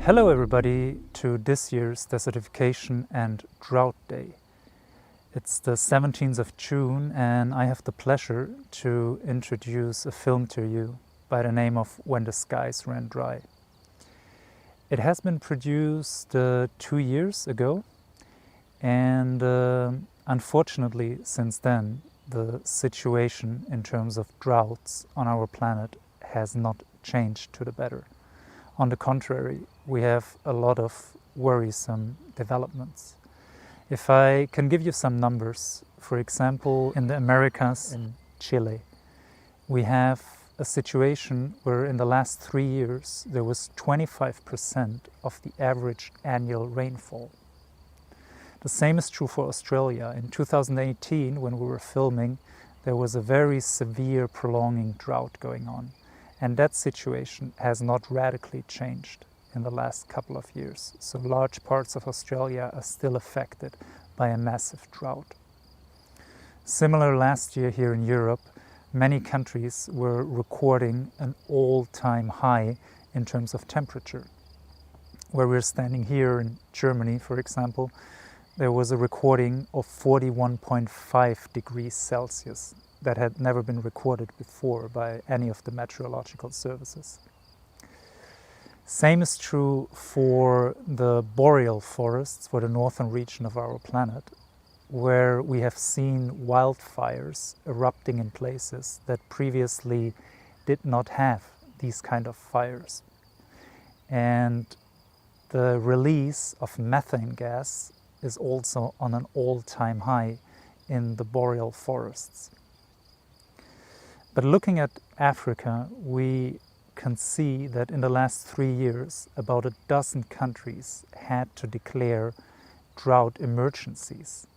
Hello everybody to this year's Desertification and Drought Day. It's the 17th of June and I have the pleasure to introduce a film to you by the name of When the Skies Ran Dry. It has been produced 2 years ago and unfortunately since then the situation in terms of droughts on our planet has not changed to the better. On the contrary, we have a lot of worrisome developments. If I can give you some numbers, for example, in the Americas, in Chile, we have a situation where in the last 3 years there was 25% of the average annual rainfall. The same is true for Australia. In 2018, when we were filming, there was a very severe prolonging drought going on. And that situation has not radically changed in the last couple of years. So large parts of Australia are still affected by a massive drought. Similar last year here in Europe, many countries were recording an all-time high in terms of temperature. Where we're standing here in Germany, for example, there was a recording of 41.5 degrees Celsius. That had never been recorded before by any of the meteorological services. Same is true for the boreal forests, for the northern region of our planet, where we have seen wildfires erupting in places that previously did not have these kind of fires. And the release of methane gas is also on an all-time high in the boreal forests. But looking at Africa, we can see that in the last 3 years, about a dozen countries had to declare drought emergencies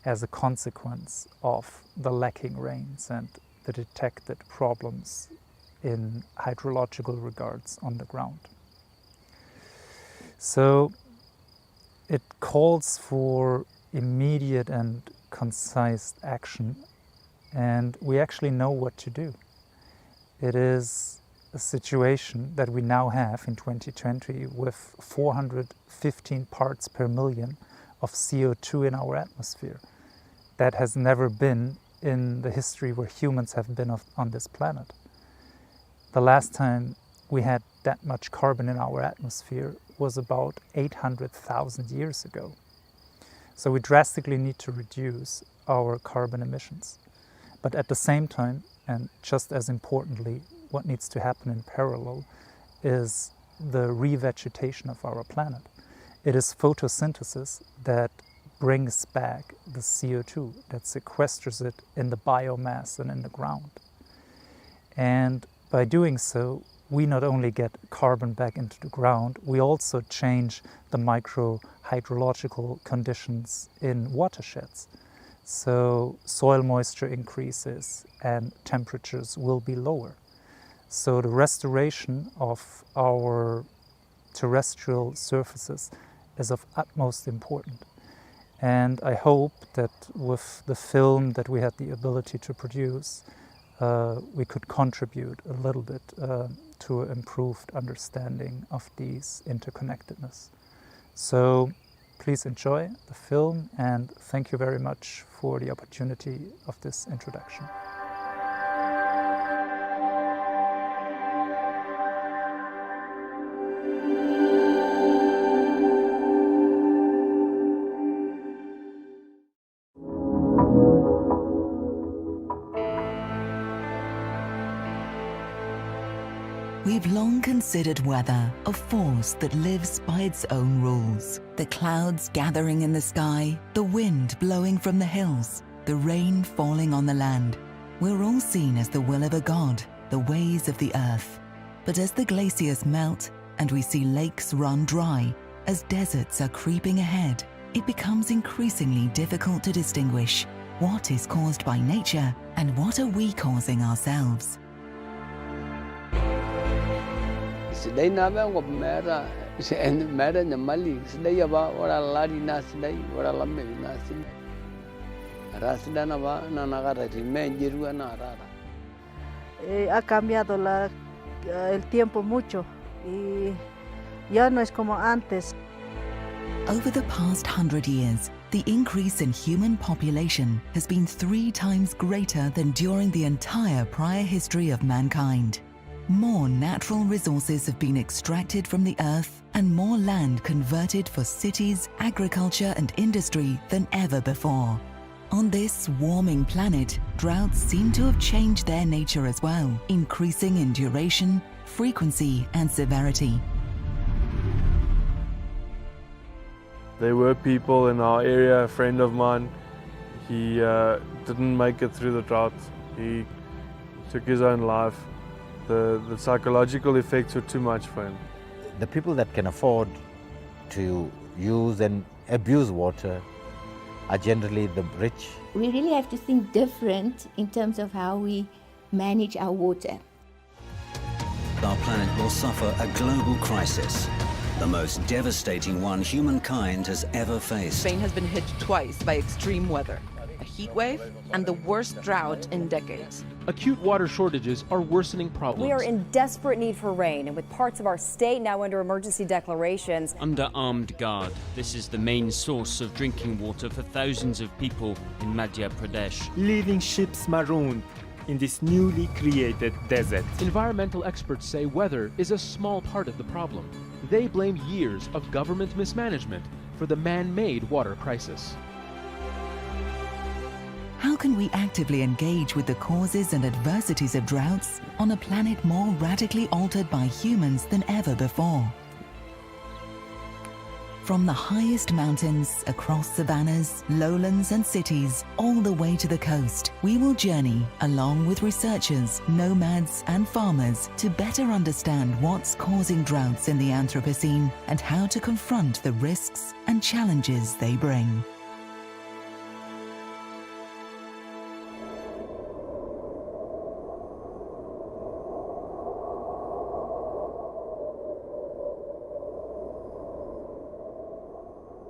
as a consequence of the lacking rains and the detected problems in hydrological regards on the ground. So it calls for immediate and concise action. And we actually know what to do. It is a situation that we now have in 2020 with 415 parts per million of CO2 in our atmosphere. That has never been in the history where humans have been on this planet. The last time we had that much carbon in our atmosphere was about 800,000 years ago. So we drastically need to reduce our carbon emissions. But at the same time, and just as importantly, what needs to happen in parallel is the revegetation of our planet. It is photosynthesis that brings back the CO2, that sequesters it in the biomass and in the ground. And by doing so, we not only get carbon back into the ground, we also change the micro-hydrological conditions in watersheds. So soil moisture increases and temperatures will be lower. So the restoration of our terrestrial surfaces is of utmost importance. And I hope that with the film that we had the ability to produce, we could contribute a little bit to an improved understanding of these interconnectedness. So please enjoy the film and thank you very much for the opportunity of this introduction. We've long considered weather a force that lives by its own rules. The clouds gathering in the sky, the wind blowing from the hills, the rain falling on the land. We're all seen as the will of a god, the ways of the earth. But as the glaciers melt and we see lakes run dry, as deserts are creeping ahead, it becomes increasingly difficult to distinguish what is caused by nature and what are we causing ourselves. Sidai na ba ko mera sen mera na mali sidai ba ora lari na sidai ora lamme na sidai rasida na ba na nagara me jiru na rara. Ha cambiado el tiempo mucho y Ya no es como antes. Over the past 100 years, the increase in human population has been 3 times greater than during the entire prior history of mankind. More natural resources have been extracted from the earth and more land converted for cities, agriculture and industry than ever before. On this warming planet, droughts seem to have changed their nature as well, increasing in duration, frequency and severity. There were people in our area, a friend of mine, he didn't make it through the drought. He took his own life. The psychological effects were too much for him. The people that can afford to use and abuse water are generally the rich. We really have to think different in terms of how we manage our water. Our planet will suffer a global crisis, the most devastating one humankind has ever faced. Spain has been hit twice by extreme weather, a heat wave and the worst drought in decades. Acute water shortages are worsening problems. We are in desperate need for rain, and with parts of our state now under emergency declarations. Under armed guard, this is the main source of drinking water for thousands of people in Madhya Pradesh. Leaving ships marooned in this newly created desert. Environmental experts say weather is a small part of the problem. They blame years of government mismanagement for the man-made water crisis. How can we actively engage with the causes and adversities of droughts on a planet more radically altered by humans than ever before? From the highest mountains, across savannas, lowlands and cities, all the way to the coast, we will journey along with researchers, nomads and farmers to better understand what's causing droughts in the Anthropocene and how to confront the risks and challenges they bring.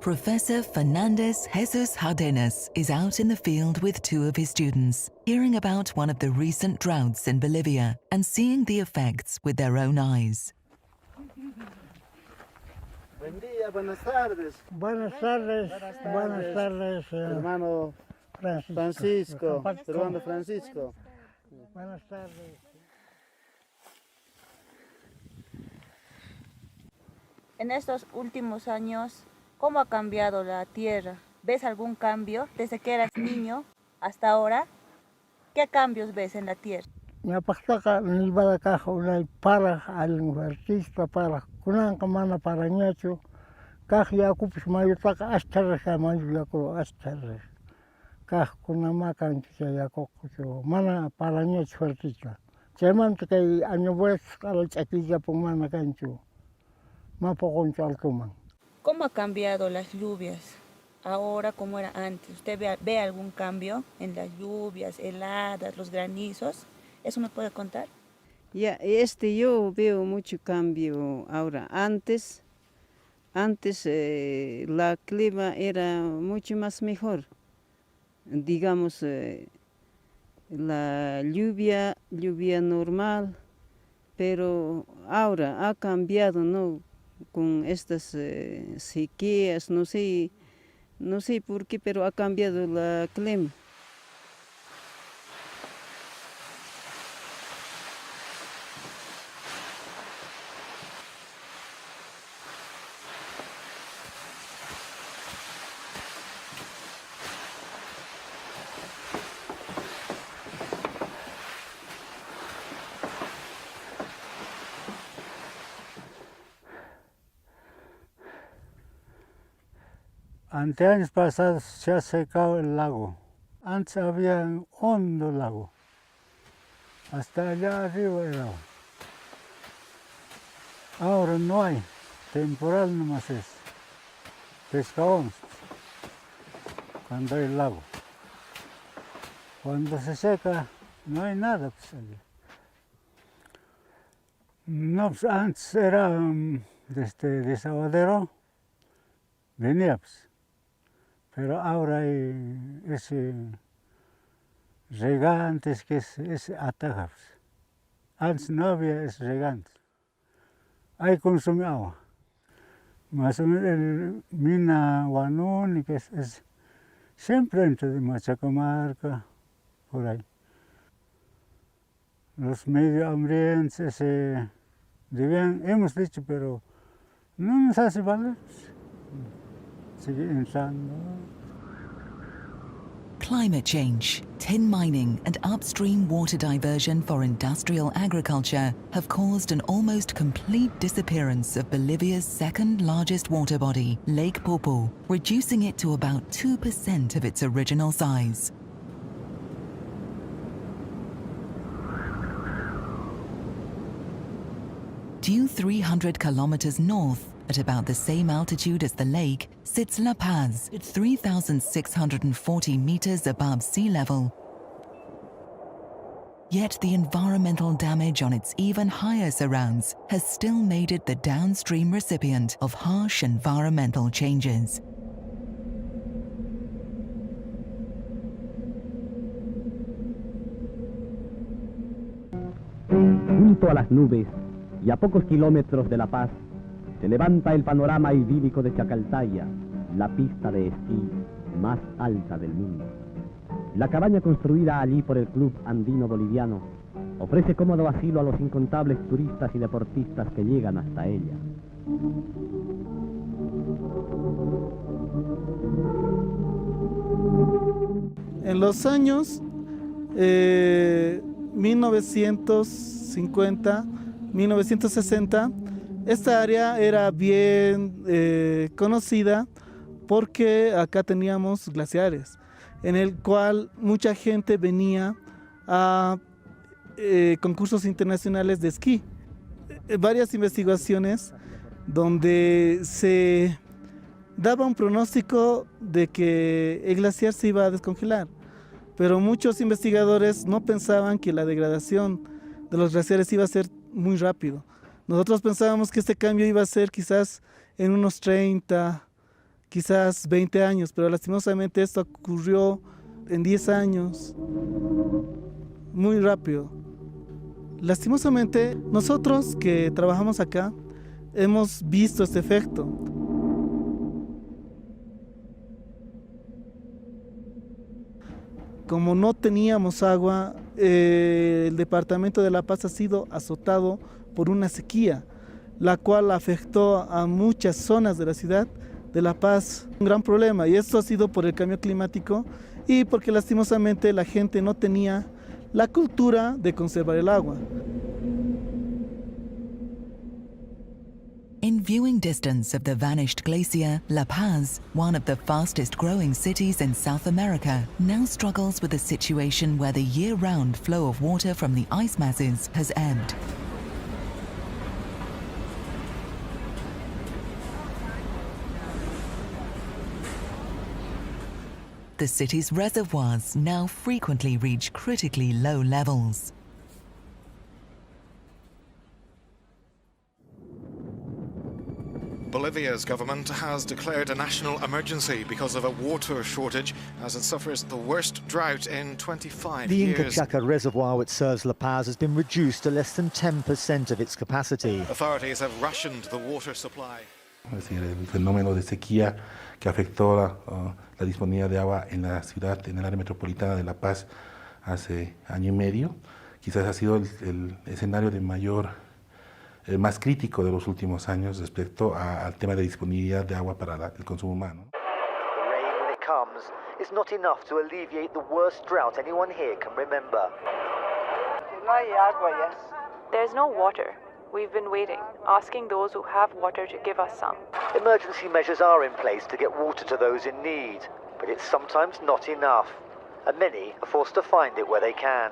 Professor Fernandez Jesus Hardenas is out in the field with 2 of his students, hearing about one of the recent droughts in Bolivia and seeing the effects with their own eyes. Buen día, buenas tardes. Buenas tardes, buenas tardes, hermano Francisco, hermano Francisco. Buenas tardes. En estos últimos años, ¿cómo ha cambiado la tierra? ¿Ves algún cambio desde que eras niño hasta ahora? ¿Qué cambios ves en la tierra? Napakataka nilibadaka unay para aling artista para kunang kamana para nyacho kah yakupis mayutaka astar sa mayulako astar kah kunamakan siya yakokuso mana para nyacho artista ceman kay anyobes kalau chakiya pumana kancho mapokoncho altuman. ¿Cómo ha cambiado las lluvias ahora como era antes? ¿Usted ve algún cambio en las lluvias, heladas, los granizos? ¿Eso me puede contar? Ya, yo veo mucho cambio ahora. Antes la clima era mucho más mejor. Digamos, la lluvia normal, pero ahora ha cambiado, ¿no? Con estas sequías, no sé por qué, pero ha cambiado la clima. Ante años pasados se ha secado el lago. Antes había un hondo lago. Hasta allá arriba era agua. Ahora no hay. Temporal nomás es. Pescamos cuando hay lago. Cuando se seca no hay nada pues allá. No, pues antes era desaguadero. Venía pues. Pero ahora hay ese regantes que es atajas. Antes no había ese regantes. Ahí consume agua. Más o menos el mina Guanún, que es siempre entre de Machacamarca, por ahí. Los medioambientes hemos dicho, pero no nos hace valer. Sigue entrando. Climate change, tin mining, and upstream water diversion for industrial agriculture have caused an almost complete disappearance of Bolivia's second largest water body, Lake Poopó, reducing it to about 2% of its original size. Due 300 kilometers north, at about the same altitude as the lake, sits La Paz at 3,640 meters above sea level. Yet the environmental damage on its even higher surrounds has still made it the downstream recipient of harsh environmental changes. Junto a las nubes y a pocos kilómetros de La Paz, se levanta el panorama idílico de Chacaltaya, la pista de esquí más alta del mundo. La cabaña construida allí por el Club Andino Boliviano ofrece cómodo asilo a los incontables turistas y deportistas que llegan hasta ella. En los años 1950, 1960, esta área era bien conocida porque acá teníamos glaciares, en el cual mucha gente venía a concursos internacionales de esquí. Varias investigaciones donde se daba un pronóstico de que el glaciar se iba a descongelar, pero muchos investigadores no pensaban que la degradación de los glaciares iba a ser muy rápido. Nosotros pensábamos que este cambio iba a ser quizás en unos 30, quizás 20 años, pero lastimosamente esto ocurrió en 10 años, muy rápido. Lastimosamente, nosotros que trabajamos acá hemos visto este efecto. Como no teníamos agua, el departamento de La Paz ha sido azotado por una sequía, la cual afectó a muchas zonas de la ciudad de La Paz. Un gran problema, y esto ha sido por el cambio climático y porque lastimosamente la gente no tenía la cultura de conservar el agua. In viewing distance of the vanished glacier, La Paz, one of the fastest growing cities in South America, now struggles with a situation where the year-round flow of water from the ice masses has ebbed. The city's reservoirs now frequently reach critically low levels. Bolivia's government has declared a national emergency because of a water shortage as it suffers the worst drought in 25 years. The Inca years. Chaca reservoir, which serves La Paz, has been reduced to less than 10% of its capacity. Authorities have rationed the water supply. Es decir, el fenómeno de sequía que afectó la disponibilidad de agua en la ciudad, en el área metropolitana de La Paz hace año y medio, quizás ha sido el escenario de el más crítico de los últimos años respecto al tema de disponibilidad de agua para el consumo humano. The rain, when it comes, is not enough to alleviate the worst drought anyone here can remember. There's no water. We've been waiting, asking those who have water to give us some. Emergency measures are in place to get water to those in need, but it's sometimes not enough, and many are forced to find it where they can.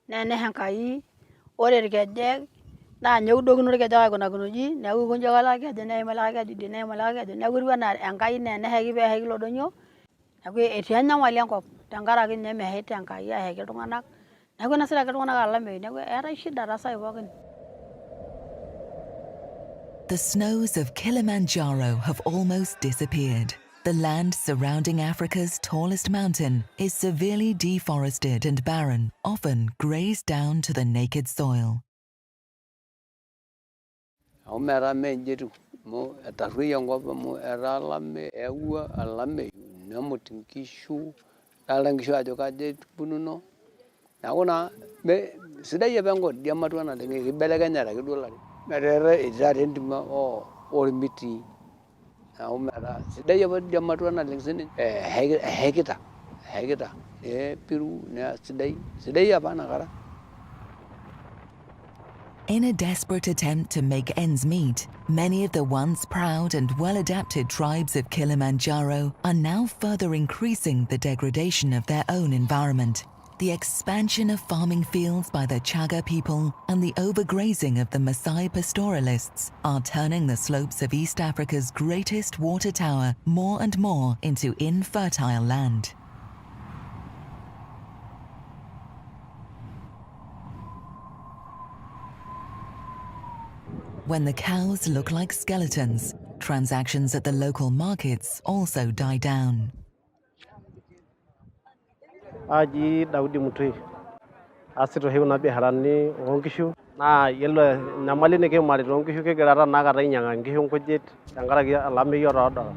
Nene hankai ore gejek na nyudo gunur gejek kuna kunuji na gunjo gala gejek ne malaga di ne malaga na gurwa na hankai nene hegi be hegi lodonyo na ku etianya wali ankop tangara gi ne me hete hankai ya hegi tunganak na ku nasira tunganak alla me na ku era shida rasa ibokin. The snows of Kilimanjaro have almost disappeared. the land surrounding Africa's tallest mountain is severely deforested and barren, often grazed down to the naked soil. In a desperate attempt to make ends meet, many of the once proud and well-adapted tribes of Kilimanjaro are now further increasing the degradation of their own environment. The expansion of farming fields by the Chaga people and the overgrazing of the Maasai pastoralists are turning the slopes of East Africa's greatest water tower more and more into infertile land. When the cows look like skeletons, transactions at the local markets also die down. Aji Daudi Mutui. Asito hiyo na biharani onkishu na yelo nyamali ne ke mari onkishu ke garara na gara nyanga ngishu nkujit ngara gi alame yorodo.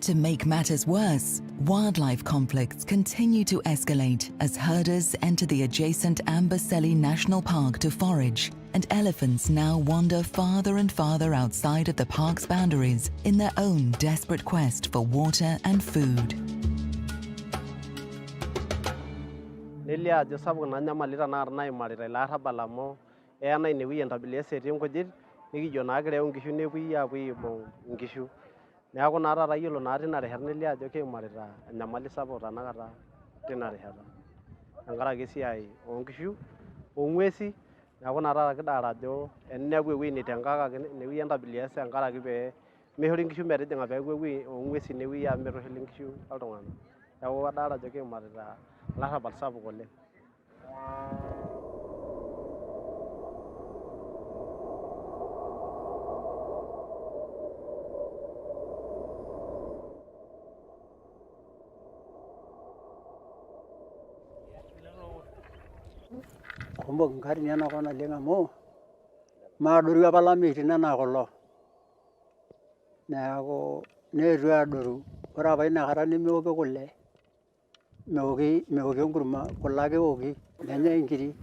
To make matters worse, wildlife conflicts continue to escalate as herders enter the adjacent Amboseli National Park to forage, and elephants now wander farther and farther outside of the park's boundaries in their own desperate quest for water and food. Nelia josabu na nyamali na arna imari la rabalamo ena inewi entabilia seti nkujit nikijo na gire ngishu newi ya wi ngishu. Neaku na tata yiolo na tinare hernelia ajo keimarita enyamali sapuk tanakata tinare hera tenkaraki esiai onkishu ong'uesi neaku na tata kidolta ajo eneeku ewuei nitengakaki inewuei entabilia tenkaraki pee mishori nkishu metijing'a peeku ewuei ong'uesi inewuei amu metushuli nkishu oltung'anak neaku kadolta ajo keimarita olarrabal sapuk oleng'. Kumok nkatini enakop naleng' amu maadoru apa ilameitin enaa kulo. Neeku neetuo aadoru. Ore apa inakata nemeoki kule, meoki enkurma, kule ake eoki, nenyai nkiri.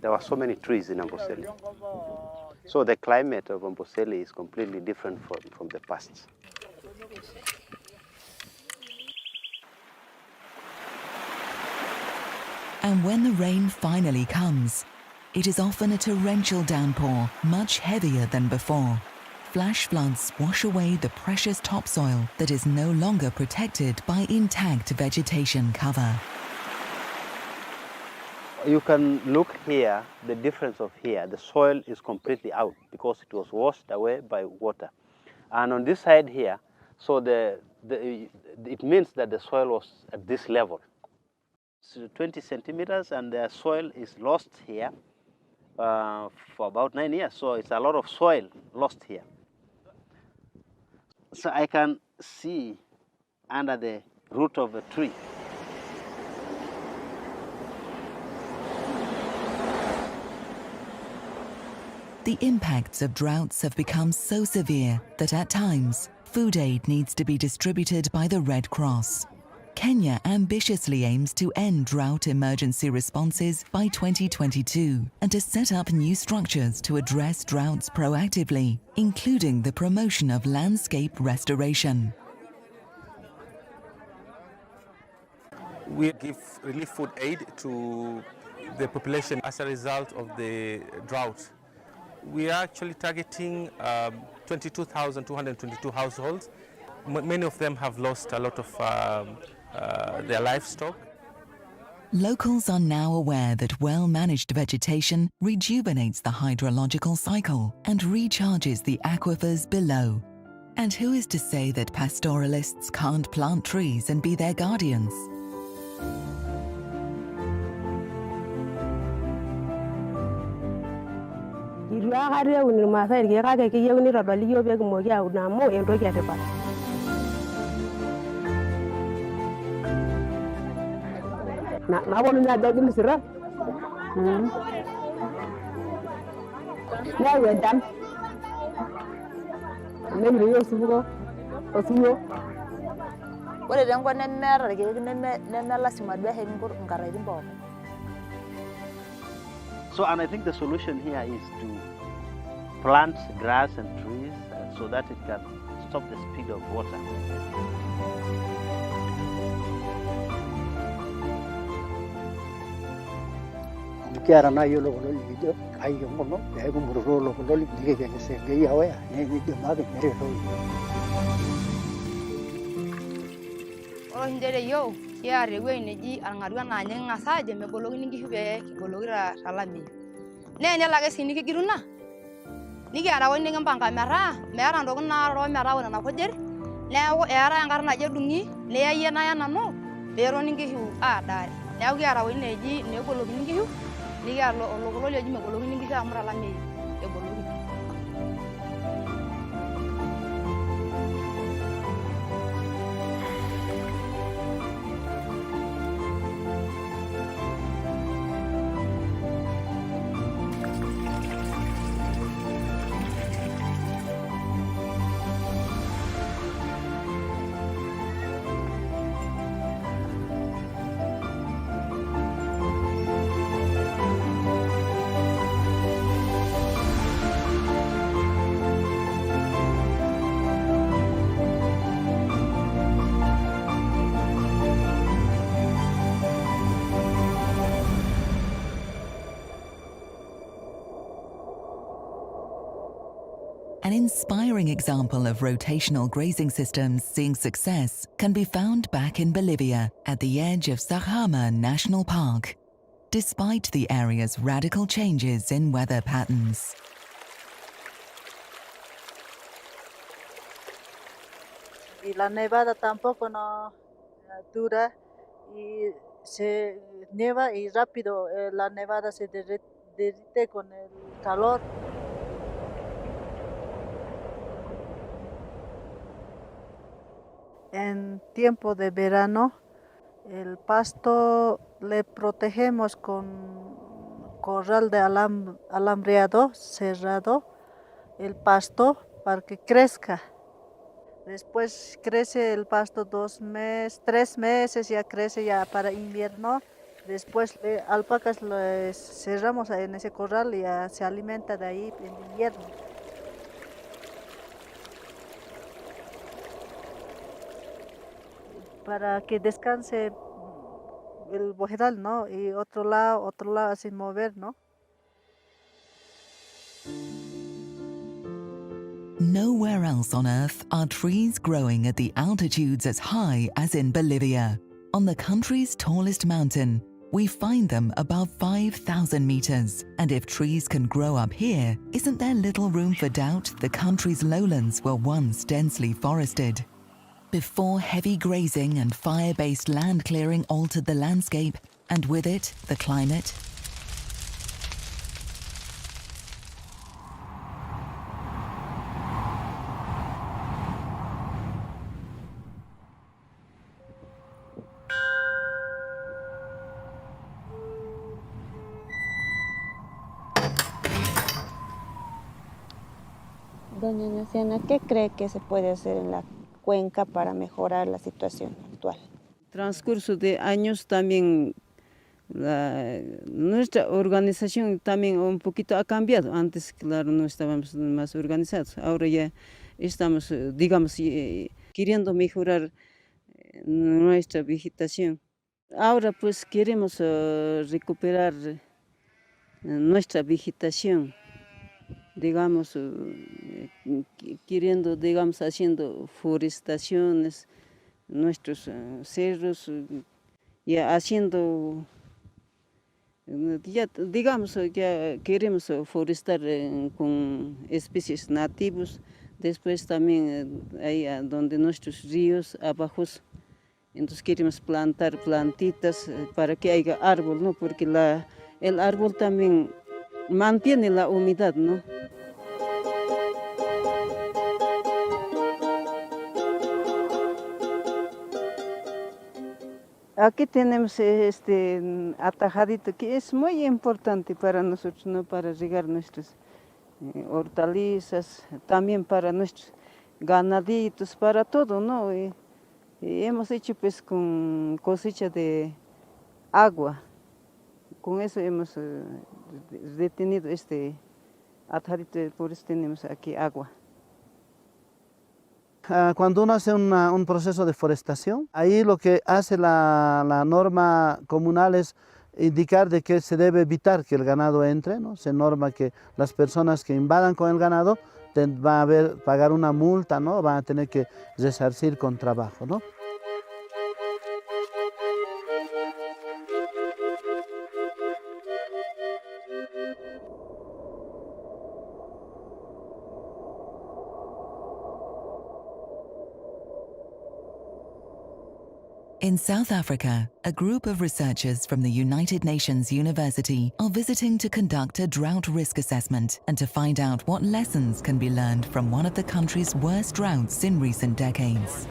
There were so many trees in Amboseli. So the climate of Amboseli is completely different from the past. And when the rain finally comes, it is often a torrential downpour, much heavier than before. Flash floods wash away the precious topsoil that is no longer protected by intact vegetation cover. You can look here, the difference of here, the soil is completely out because it was washed away by water. And on this side here, so it means that the soil was at this level. 20 centimeters, and the soil is lost here for about 9 years. So it's a lot of soil lost here. So I can see under the root of a tree. The impacts of droughts have become so severe that at times, food aid needs to be distributed by the Red Cross. Kenya ambitiously aims to end drought emergency responses by 2022 and to set up new structures to address droughts proactively, including the promotion of landscape restoration. We give relief food aid to the population as a result of the drought. We are actually targeting 22,222 households. Many of them have lost a lot of their livestock. Locals are now aware that well-managed vegetation rejuvenates the hydrological cycle and recharges the aquifers below. And who is to say that pastoralists can't plant trees and be their guardians? Itu aikata eun irmaasai irkeek kake keyieu nitodoli iyiok pee kimoki aun amu entoki etipat. Naponu ajo egil isirat neyau enchan nemitiki osupuko osiwuo. Ore tenkop nemeeta irkeek neme lasima duo eshaiki nkatitin pookin. So, and I think the solution here is to plant grass and trees so that it can stop the speed of water. Kiara na yolo kulo lijo kai ngono ya ko muro lo kulo lijo ke se ge ya wa ne ni de ma ke mere lo. Olo ndere yo kiara ewuei neji arng'aru anaanye ng'asa ajo mebolokini nkishu pee kibolokita talameyu. Nee enelo ake sii nikigiruna nikiara woi nikimpanga metaa meeta ntokitin naaroro metaa nena kujit neeku eetai enkata naje edung'i niya yie naya nanu peetoni nkishu aadaare. Neeku kiata woi neji neebolokini nkishu nikiata olokulo lioji mebolokini nkishu amu talameyu ebolokini. An inspiring example of rotational grazing systems seeing success can be found back in Bolivia at the edge of Sajama National Park, despite the area's radical changes in weather patterns. Y la nevada tampoco no dura y se nieva y rápido la nevada se derrite con el calor. En tiempo de verano, el pasto le protegemos con corral de alambreado cerrado, el pasto para que crezca. Después crece el pasto 2 meses, 3 meses, ya crece ya para invierno. Después alpacas les cerramos en ese corral y ya se alimenta de ahí en invierno. Para que descanse el vegetal, ¿no? Y otro lado sin mover, ¿no? Nowhere else on Earth are trees growing at the altitudes as high as in Bolivia. On the country's tallest mountain, we find them above 5,000 meters. And if trees can grow up here, isn't there little room for doubt the country's lowlands were once densely forested? Before heavy grazing and fire-based land clearing altered the landscape, and with it, the climate. Doña Naciana, ¿qué cree que se puede hacer en la cuenca para mejorar la situación actual? Transcurso de años también nuestra organización también un poquito ha cambiado. Antes, claro, no estábamos más organizados. Ahora ya estamos, digamos, queriendo mejorar nuestra vegetación. Ahora pues queremos recuperar nuestra vegetación. Digamos, queriendo, digamos, haciendo forestaciones, nuestros cerros, ya haciendo, ya, digamos, ya queremos forestar con especies nativas, después también ahí donde nuestros ríos abajos, entonces queremos plantar plantitas para que haya árbol, ¿no? Porque el árbol también mantiene la humedad, ¿no? Aquí tenemos este atajadito que es muy importante para nosotros, ¿no? Para regar nuestras hortalizas, también para nuestros ganaditos, para todo, ¿no? Y hemos hecho pues con cosecha de agua. Con eso hemos detenido este atajadito, por eso tenemos aquí agua. Cuando uno hace un proceso de forestación, ahí lo que hace la norma comunal es indicar de que se debe evitar que el ganado entre, ¿no? Se norma que las personas que invadan con el ganado van a pagar una multa, ¿no? Van a tener que resarcir con trabajo, ¿no? In South Africa, a group of researchers from the United Nations University are visiting to conduct a drought risk assessment and to find out what lessons can be learned from one of the country's worst droughts in recent decades.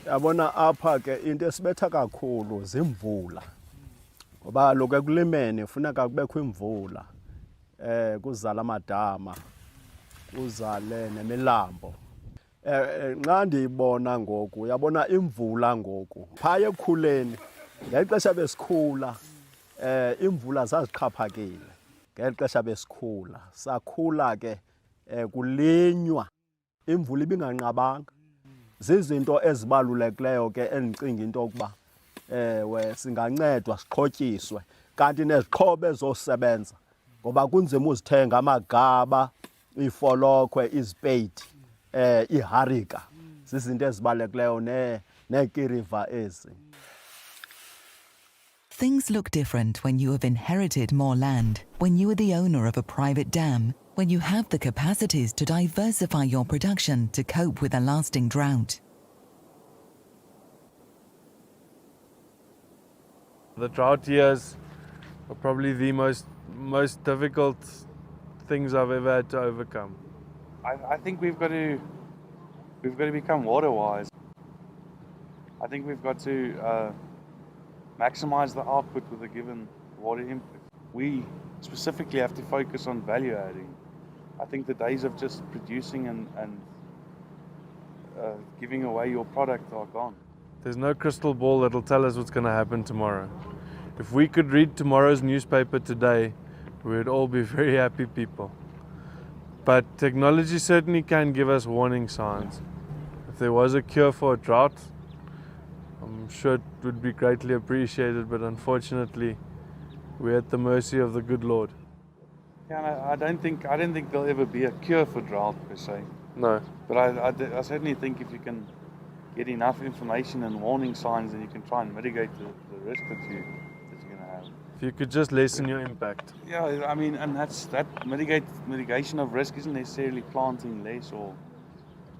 Yabona apha ke into esibetha kakhulu zimvula. Ngoba lokho ekulimeni kufuneka kubekho imvula. Kuzala amadama, kuzale nemilambo. Nxa ndiyibona ngoku, uyabona imvula ngoku. Phaya ekukhuleni, ngexesha besikhula, imvula zaziqhaphakile. Ngexesha besikhula, sakhula ke kulinywa. Imvula ibinganqabanga. Zizinto ezibalulekileyo ke endicinga into yokuba singancedwa siqhotyiswe kanti nezixhobo ezosebenza ngoba kunzima uzithenga amagaba, iifolokhwe, izipeyidi, iharika. Zizinto ezibalulekileyo neekiriva ezi. Things look different when you have inherited more land, when you are the owner of a private dam, when you have the capacities to diversify your production to cope with a lasting drought. The drought years are probably the most difficult things I've ever had to overcome. I think we've got to become water wise. I think we've got to maximize the output with a given water input. We specifically have to focus on value adding. I think the days of just producing and giving away your product are gone. There's no crystal ball that'll tell us what's going to happen tomorrow. If we could read tomorrow's newspaper today, we would all be very happy people. But technology certainly can give us warning signs. If there was a cure for a drought, I'm sure it would be greatly appreciated, but unfortunately, we're at the mercy of the good Lord. Yeah, I don't think there'll ever be a cure for drought per se. No. But I certainly think if you can get enough information and warning signs, then you can try and mitigate the risk that you're going to have. If you could just lessen your impact. Yeah, I mean, and that mitigation of risk isn't necessarily planting less,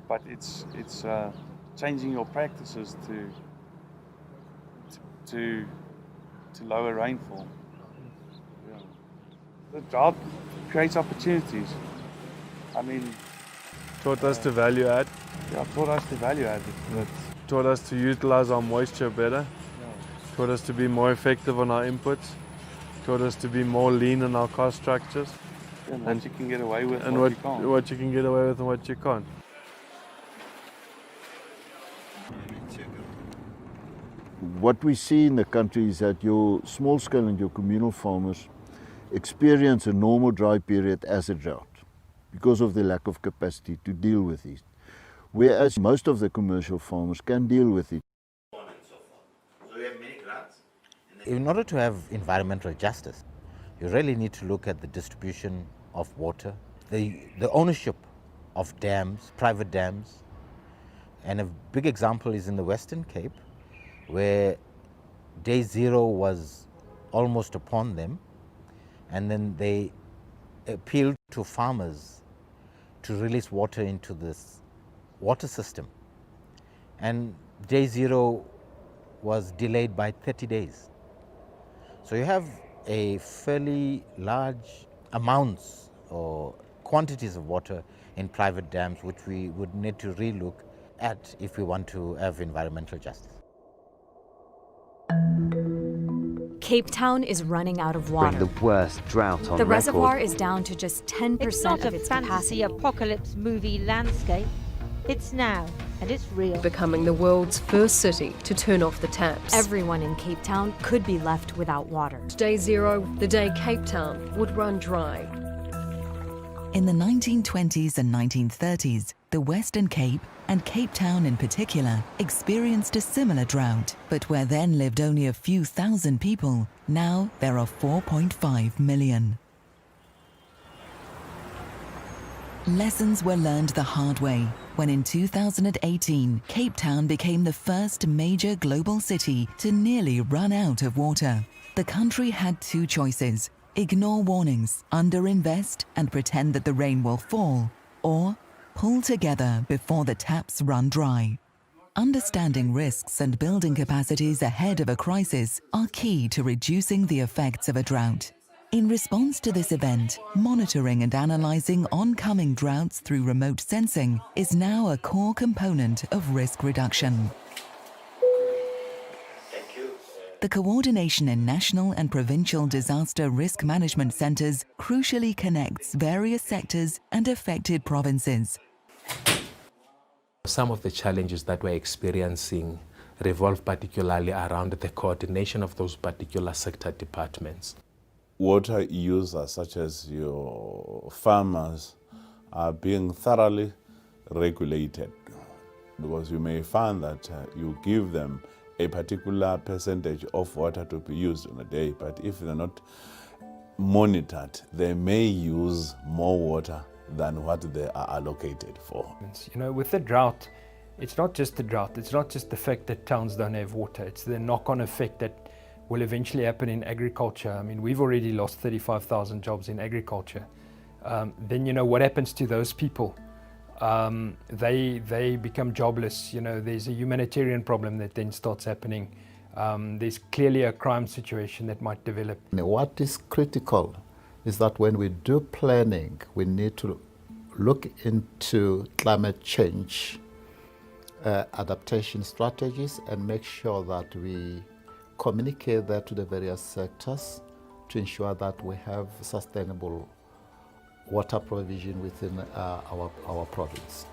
but it's changing your practices to lower rainfall. Yeah. The drought creates opportunities. I mean, taught us to value add. Yeah, taught us to value add. It taught us to utilize our moisture better. Yeah. Taught us to be more effective on our inputs. Taught us to be more lean in our cost structures. And what you can get away with and what you can't. What you can get away with and what you can't. What we see in the country is that your small scale and your communal farmers experience a normal dry period as a drought because of the lack of capacity to deal with it, whereas most of the commercial farmers can deal with it. In order to have environmental justice, you really need to look at the distribution of water, the ownership of dams, private dams, and a big example is in the Western Cape, where day zero was almost upon them, and then they appealed to farmers to release water into this water system. And day 0 was delayed by 30 days. So you have a fairly large amounts or quantities of water in private dams, which we would need to relook at if we want to have environmental justice. Cape Town is running out of water. The worst drought on The record. reservoir is down to just 10% It's not of a its fantasy capacity. apocalypse movie landscape. It's now, and it's real. Becoming the world's first city to turn off the taps. Everyone in Cape Town could be left without water. Day 0, the day Cape Town would run dry. In the 1920s and 1930s, the Western Cape, and Cape Town in particular, experienced a similar drought. But where then lived only a few thousand people, now there are 4.5 million. Lessons were learned the hard way when in 2018, Cape Town became the first major global city to nearly run out of water. The country had two choices: ignore warnings, underinvest and pretend that the rain will fall, or pull together before the taps run dry. Understanding risks and building capacities ahead of a crisis are key to reducing the effects of a drought. In response to this event, monitoring and analyzing oncoming droughts through remote sensing is now a core component of risk reduction. The coordination in national and provincial disaster risk management centers crucially connects various sectors and affected provinces. Some of the challenges that we're experiencing revolve particularly around the coordination of those particular sector departments. Water users, such as your farmers, are being thoroughly regulated, because you may find that you give them a particular percentage of water to be used in a day, but if they're not monitored, they may use more water than what they are allocated for. You know, with the drought, it's not just the drought, it's not just the fact that towns don't have water, it's the knock-on effect that will eventually happen in agriculture. I mean, we've already lost 35,000 jobs in agriculture. Then, you know, what happens to those people? They become jobless. You know, there's a humanitarian problem that then starts happening. There's clearly a crime situation that might develop. What is critical is that when we do planning, we need to look into climate change adaptation strategies and make sure that we communicate that to the various sectors to ensure that we have sustainable water provision within our province.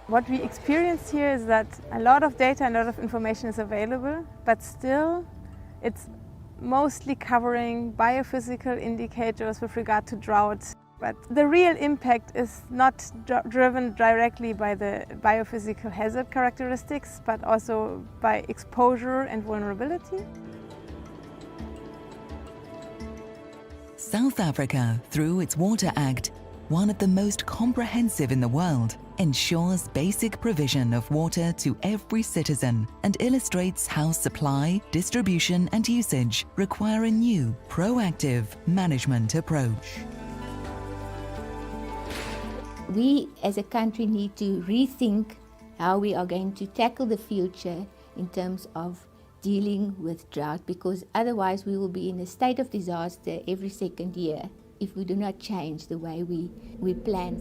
What we experience here is that a lot of data and a lot of information is available, but still it's mostly covering biophysical indicators with regard to drought. But the real impact is not driven directly by the biophysical hazard characteristics, but also by exposure and vulnerability. South Africa, through its Water Act, one of the most comprehensive in the world, ensures basic provision of water to every citizen and illustrates how supply, distribution and usage require a new, proactive management approach. We as a country need to rethink how we are going to tackle the future in terms of dealing with drought, because otherwise we will be in a state of disaster every second year if we do not change the way we plan.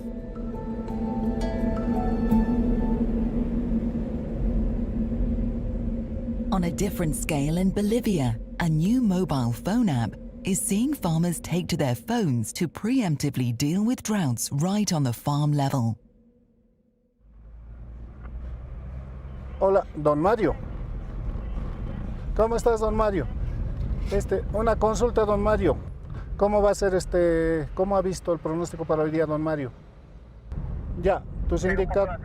On a different scale in Bolivia, a new mobile phone app is seeing farmers take to their phones to preemptively deal with droughts right on the farm level. Hola, don Mario. ¿Cómo estás, don Mario? Una consulta, don Mario. ¿Cómo va a ser cómo ha visto el pronóstico para hoy día, don Mario? Ya, tus indicadores.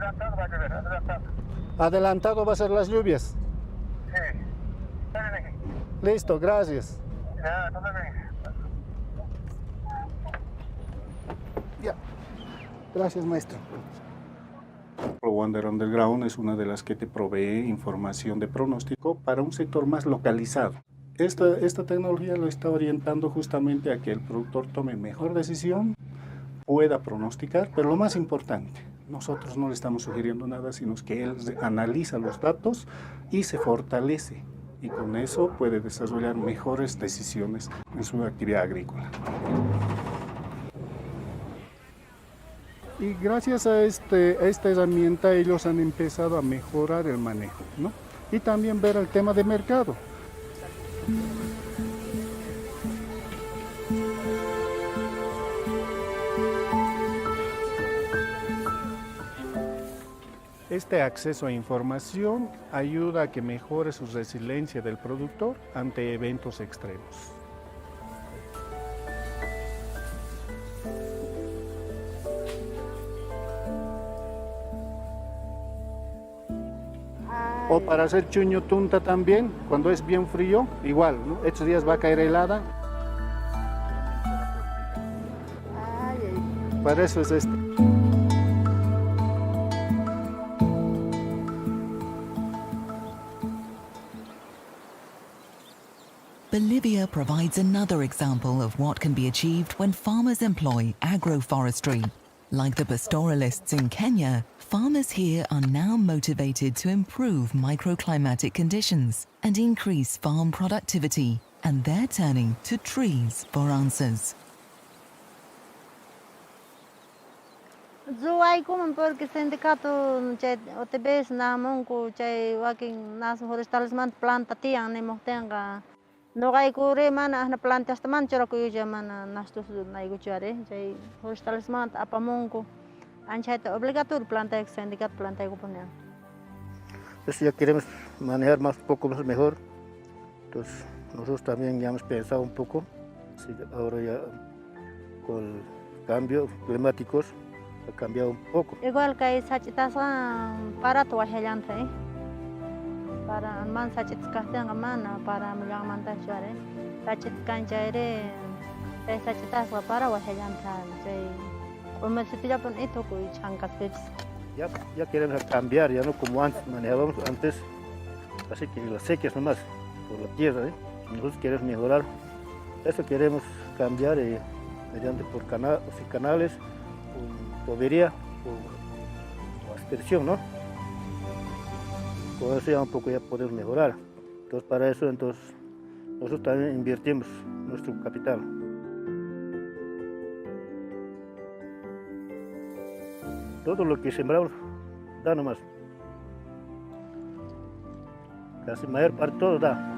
Adelantado va a ser las lluvias. Sí. Listo, gracias. Ya. Gracias, maestro. Wonder Underground es una de las que te provee información de pronóstico para un sector más localizado. Esta tecnología lo está orientando justamente a que el productor tome mejor decisión pueda pronosticar, pero lo más importante, nosotros no le estamos sugiriendo nada, sino que él analiza los datos y se fortalece, y con eso puede desarrollar mejores decisiones en su actividad agrícola. Y gracias a esta herramienta ellos han empezado a mejorar el manejo, ¿no? Y también ver el tema de mercado. Este acceso a información ayuda a que mejore su resiliencia del productor ante eventos extremos. O para hacer chuño tunta también, cuando es bien frío, igual, ¿no? Estos días va a caer helada. Para eso es esto. Bolivia provides another example of what can be achieved when farmers employ agroforestry. Like the pastoralists in Kenya, farmers here are now motivated to improve microclimatic conditions and increase farm productivity, and they're turning to trees for answers. Zuai como porque sindicato OTBs na monco chay waking nas forestales man planta tiang ne mohtenga no gai kure mana na plantas teman chora ko yuja mana nastus na iguchare chay forestales man apa monco ancha obligatório planta ex sindicato planta ego poner. Pues ya queremos manejar más poco más mejor. Entonces nosotros también ya hemos pensado un poco, así ahora ya con el cambio climáticos ha cambiado un poco. Igual que sachitas para tu ajelante, para man sachits kahtenga mana para mulang manta chare, sachits kanchaire, sachitas para ajelante, jay, como se tira pon esto coi chancas pets. Ya queremos cambiar, ya no como antes manejábamos antes, así que las sequías nomás por la tierra, nosotros queremos mejorar, eso queremos cambiar mediante por canales. Tubería o aspersión, ¿no? Con eso ya un poco ya podemos mejorar. Entonces para eso nosotros también invertimos nuestro capital. Todo lo que sembramos da nomás. Casi mayor parte todo da.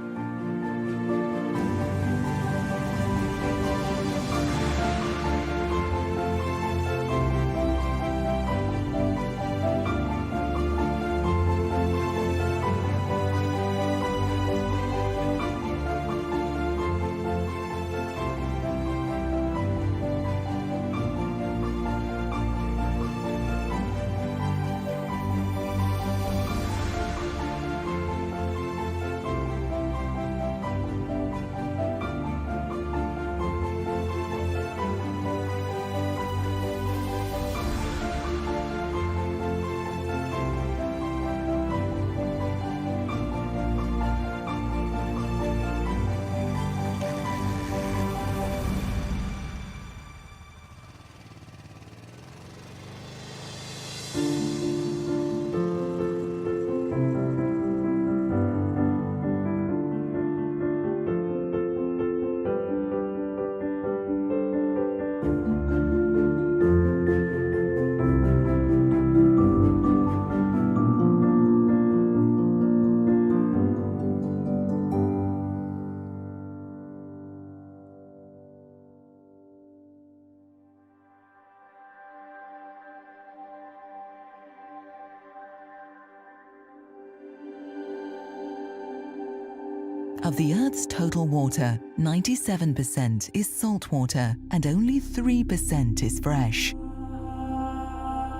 Of the Earth's total water, 97% is salt water and only 3% is fresh.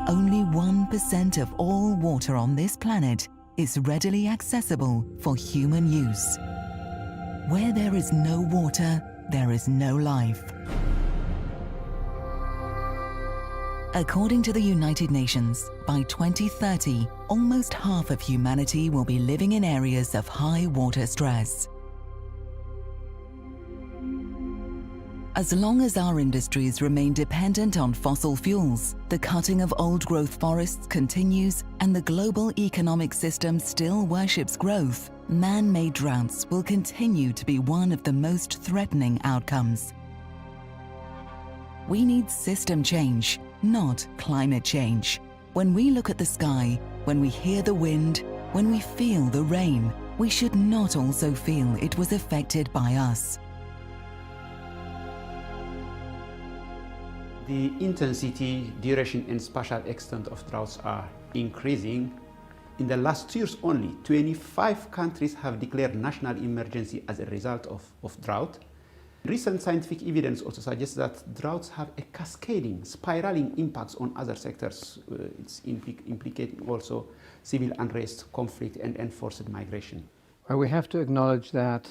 Only 1% of all water on this planet is readily accessible for human use. Where there is no water, there is no life. According to the United Nations, by 2030, almost half of humanity will be living in areas of high water stress. As long as our industries remain dependent on fossil fuels, the cutting of old-growth forests continues and the global economic system still worships growth, man-made droughts will continue to be one of the most threatening outcomes. We need system change, not climate change. When we look at the sky, when we hear the wind, when we feel the rain, we should not also feel it was affected by us. The intensity, duration and spatial extent of droughts are increasing. In the last 2 years only, 25 countries have declared national emergency as a result of drought. Recent scientific evidence also suggests that droughts have a cascading, spiraling impacts on other sectors. It's implicating also civil unrest, conflict and enforced migration. Well, we have to acknowledge that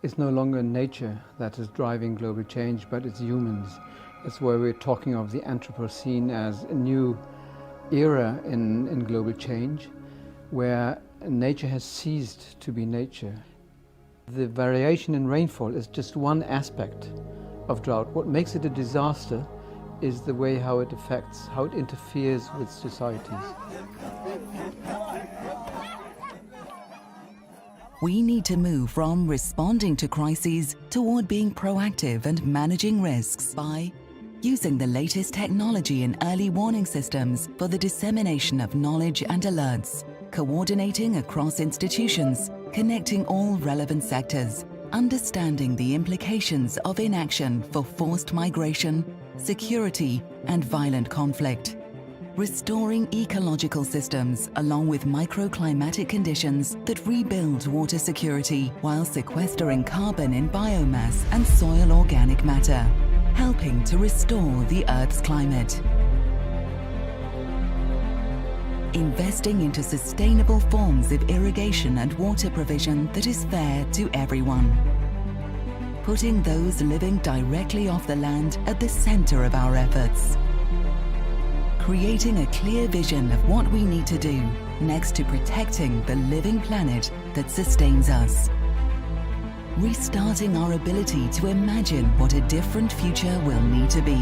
it's no longer nature that is driving global change, but it's humans. That's why we're talking of the Anthropocene as a new era in global change, where nature has ceased to be nature. The variation in rainfall is just one aspect of drought. What makes it a disaster is the way how it affects, how it interferes with societies. We need to move from responding to crises toward being proactive and managing risks by using the latest technology in early warning systems for the dissemination of knowledge and alerts, coordinating across institutions, connecting all relevant sectors, understanding the implications of inaction for forced migration, security, and violent conflict, restoring ecological systems along with microclimatic conditions that rebuild water security while sequestering carbon in biomass and soil organic matter, helping to restore the Earth's climate. Investing into sustainable forms of irrigation and water provision that is fair to everyone. Putting those living directly off the land at the center of our efforts. Creating a clear vision of what we need to do next to protecting the living planet that sustains us. Restarting our ability to imagine what a different future will need to be.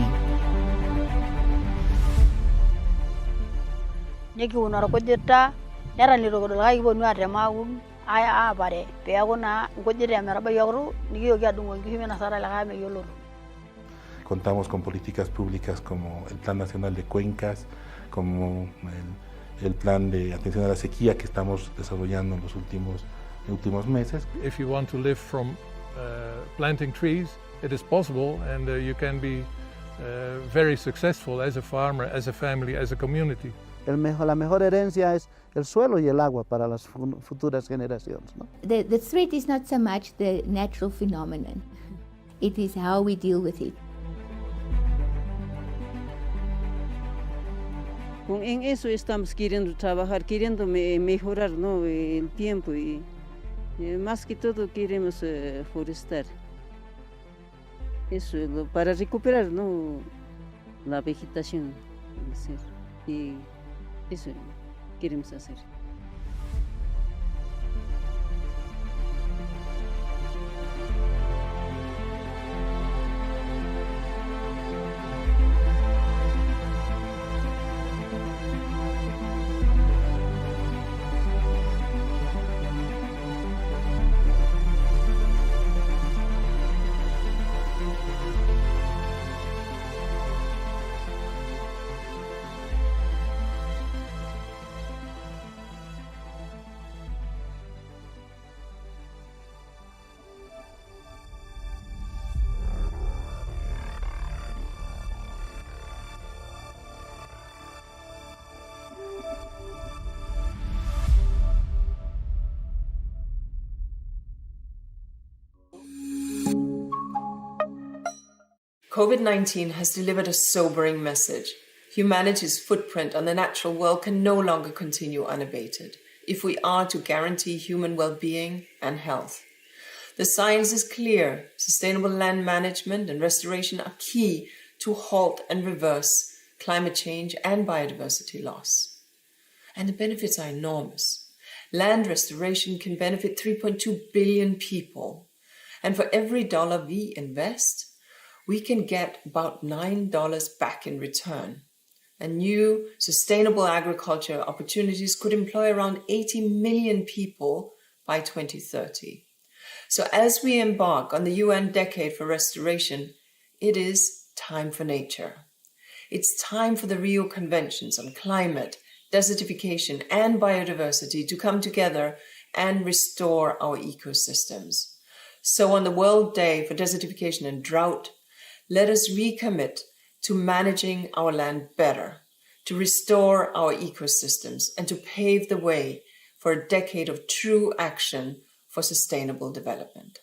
Nikiun orkujita neranito kodolkai kiponu atem aun aapare peeku naa nkujit emetabai yokitu nikiyoki adung'o nkishu minasata likae meyioloro. Contamos con políticas públicas como el Plan Nacional de Cuencas, como el Plan de Atención a la Sequía que estamos desarrollando en los últimos meses. If you want to live from planting trees, it is possible, and you can be very successful as a farmer, as a family, as a community. La mejor herencia es el suelo y el agua para las futuras generaciones, ¿no? The threat is not so much the natural phenomenon. It is how we deal with it. En eso estamos queriendo trabajar, queriendo mejorar, ¿no?, el tiempo y más que todo queremos forestar. Eso para recuperar, ¿no?, la vegetación. Y eso queremos hacer. COVID-19 has delivered a sobering message. Humanity's footprint on the natural world can no longer continue unabated if we are to guarantee human well-being and health. The science is clear. Sustainable land management and restoration are key to halt and reverse climate change and biodiversity loss. And the benefits are enormous. Land restoration can benefit 3.2 billion people. And for every dollar we invest, we can get about $9 back in return. And new sustainable agriculture opportunities could employ around 80 million people by 2030. So as we embark on the UN Decade for Restoration, it is time for nature. It's time for the Rio Conventions on climate, desertification, and biodiversity to come together and restore our ecosystems. So on the World Day for Desertification and Drought, let us recommit to managing our land better, to restore our ecosystems, and to pave the way for a decade of true action for sustainable development.